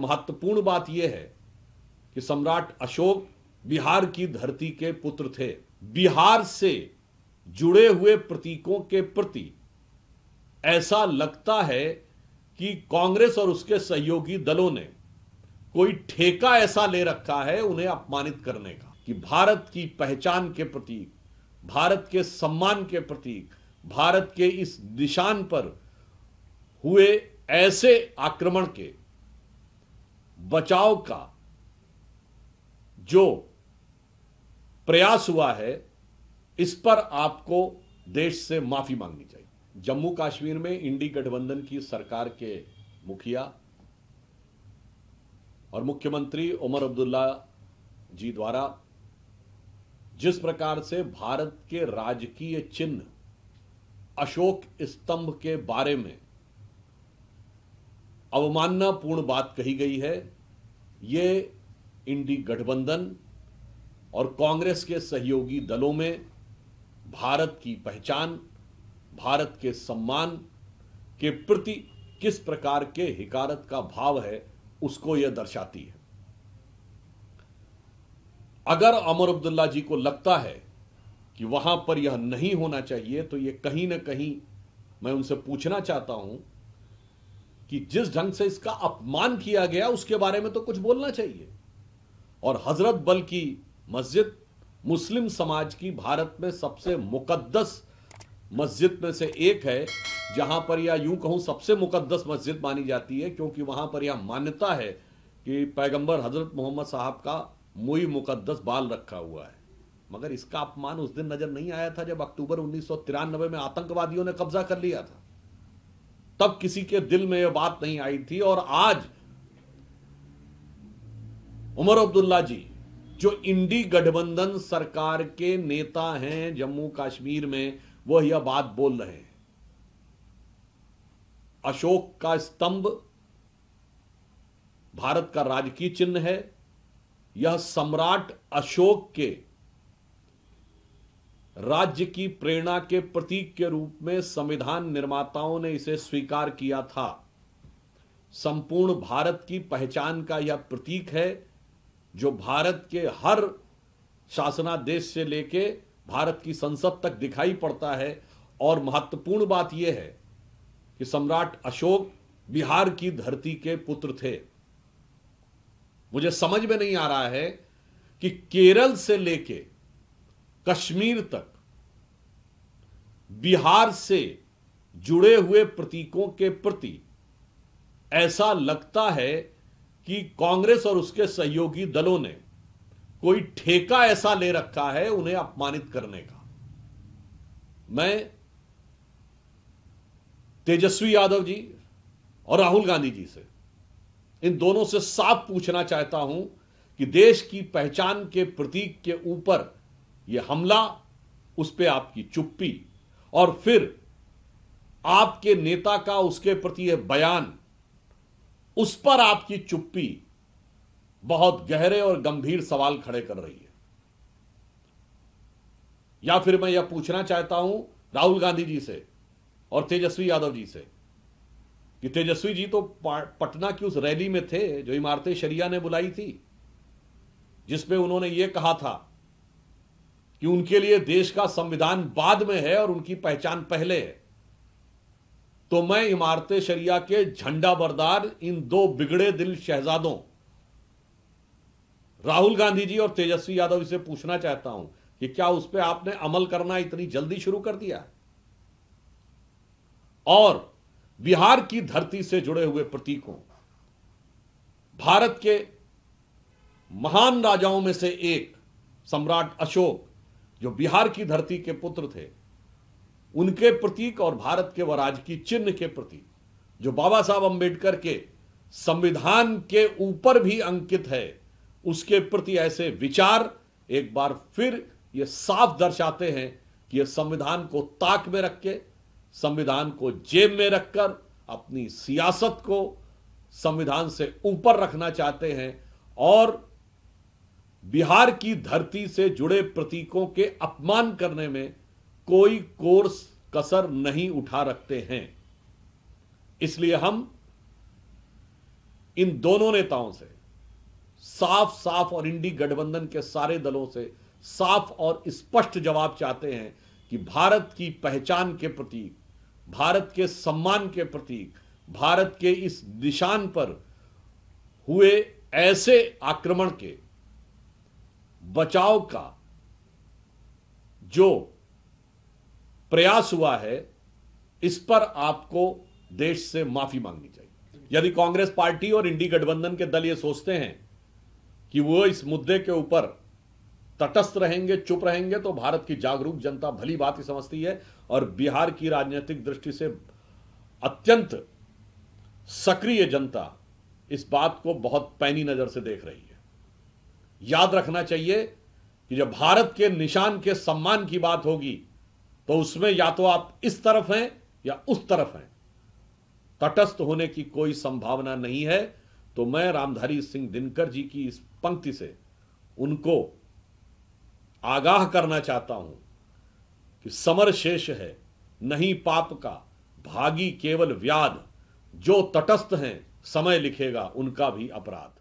महत्वपूर्ण बात यह है कि सम्राट अशोक बिहार की धरती के पुत्र थे। बिहार से जुड़े हुए प्रतीकों के प्रति ऐसा लगता है कि कांग्रेस और उसके सहयोगी दलों ने कोई ठेका ऐसा ले रखा है उन्हें अपमानित करने का, कि भारत की पहचान के प्रतीक, भारत के सम्मान के प्रतीक, भारत के इस निशान पर हुए ऐसे आक्रमण के बचाव का जो प्रयास हुआ है, इस पर आपको देश से माफी मांगनी चाहिए। जम्मू कश्मीर में इंडी गठबंधन की सरकार के मुखिया और मुख्यमंत्री उमर अब्दुल्ला जी द्वारा जिस प्रकार से भारत के राजकीय चिन्ह अशोक स्तंभ के बारे में अवमाननापूर्ण बात कही गई है, ये इंडी गठबंधन और कांग्रेस के सहयोगी दलों में भारत की पहचान, भारत के सम्मान के प्रति किस प्रकार के हिकारत का भाव है, उसको यह दर्शाती है। अगर उमर अब्दुल्ला जी को लगता है कि वहां पर यह नहीं होना चाहिए, तो यह कहीं ना कहीं मैं उनसे पूछना चाहता हूं कि जिस ढंग से इसका अपमान किया गया उसके बारे में तो कुछ बोलना चाहिए। और हजरत बल की मस्जिद मुस्लिम समाज की भारत में सबसे मुकद्दस मस्जिद में से एक है, जहां पर या यूं कहूं सबसे मुकद्दस मस्जिद मानी जाती है, क्योंकि वहां पर यह मान्यता है कि पैगंबर हजरत मोहम्मद साहब का मुई मुकद्दस बाल रखा हुआ है। मगर इसका अपमान उस दिन नजर नहीं आया था जब अक्टूबर 1993 में आतंकवादियों ने कब्जा कर लिया था, तब किसी के दिल में यह बात नहीं आई थी। और आज उमर अब्दुल्ला जी जो इंडी गठबंधन सरकार के नेता हैं जम्मू कश्मीर में, वह यह बात बोल रहे हैं। अशोक का स्तंभ भारत का राजकीय चिन्ह है। यह सम्राट अशोक के राज्य की प्रेरणा के प्रतीक के रूप में संविधान निर्माताओं ने इसे स्वीकार किया था। संपूर्ण भारत की पहचान का यह प्रतीक है, जो भारत के हर शासनादेश से लेके भारत की संसद तक दिखाई पड़ता है। और महत्वपूर्ण बात यह है कि सम्राट अशोक बिहार की धरती के पुत्र थे। मुझे समझ में नहीं आ रहा है कि केरल से लेके कश्मीर तक बिहार से जुड़े हुए प्रतीकों के प्रति ऐसा लगता है कि कांग्रेस और उसके सहयोगी दलों ने कोई ठेका ऐसा ले रखा है उन्हें अपमानित करने का। मैं तेजस्वी यादव जी और राहुल गांधी जी से, इन दोनों से साफ पूछना चाहता हूं कि देश की पहचान के प्रतीक के ऊपर यह हमला, उस पर आपकी चुप्पी, और फिर आपके नेता का उसके प्रति यह बयान, उस पर आपकी चुप्पी बहुत गहरे और गंभीर सवाल खड़े कर रही है। या फिर मैं यह पूछना चाहता हूं राहुल गांधी जी से और तेजस्वी यादव जी से कि तेजस्वी जी तो पटना की उस रैली में थे जो इमारत शरिया ने बुलाई थी, जिसमें उन्होंने यह कहा था कि उनके लिए देश का संविधान बाद में है और उनकी पहचान पहले है। तो मैं इमारत शरिया के झंडा बरदार इन दो बिगड़े दिल शहजादों राहुल गांधी जी और तेजस्वी यादव जी से पूछना चाहता हूं कि क्या उस पर आपने अमल करना इतनी जल्दी शुरू कर दिया? और बिहार की धरती से जुड़े हुए प्रतीकों, भारत के महान राजाओं में से एक सम्राट अशोक जो बिहार की धरती के पुत्र थे, उनके प्रतीक और भारत के व राजकीय चिन्ह के प्रतीक जो बाबा साहब अंबेडकर के संविधान के ऊपर भी अंकित है, उसके प्रति ऐसे विचार एक बार फिर ये साफ दर्शाते हैं कि ये संविधान को ताक में रख के, संविधान को जेब में रखकर अपनी सियासत को संविधान से ऊपर रखना चाहते हैं और बिहार की धरती से जुड़े प्रतीकों के अपमान करने में कोई कोर्स कसर नहीं उठा रखते हैं। इसलिए हम इन दोनों नेताओं से साफ साफ और इंडी गठबंधन के सारे दलों से साफ और स्पष्ट जवाब चाहते हैं कि भारत की पहचान के प्रतीक, भारत के सम्मान के प्रतीक, भारत के इस निशान पर हुए ऐसे आक्रमण के बचाव का जो प्रयास हुआ है, इस पर आपको देश से माफी मांगनी चाहिए। यदि कांग्रेस पार्टी और इंडी गठबंधन के दल ये सोचते हैं कि वो इस मुद्दे के ऊपर तटस्थ रहेंगे, चुप रहेंगे, तो भारत की जागरूक जनता भली बात ही समझती है और बिहार की राजनीतिक दृष्टि से अत्यंत सक्रिय जनता इस बात को बहुत पैनी नजर से देख रही है। याद रखना चाहिए कि जब भारत के निशान के सम्मान की बात होगी तो उसमें या तो आप इस तरफ हैं या उस तरफ हैं, तटस्थ होने की कोई संभावना नहीं है। तो मैं रामधारी सिंह दिनकर जी की इस पंक्ति से उनको आगाह करना चाहता हूं कि समर शेष है नहीं पाप का, भागी केवल व्याध, जो तटस्थ हैं समय लिखेगा उनका भी अपराध।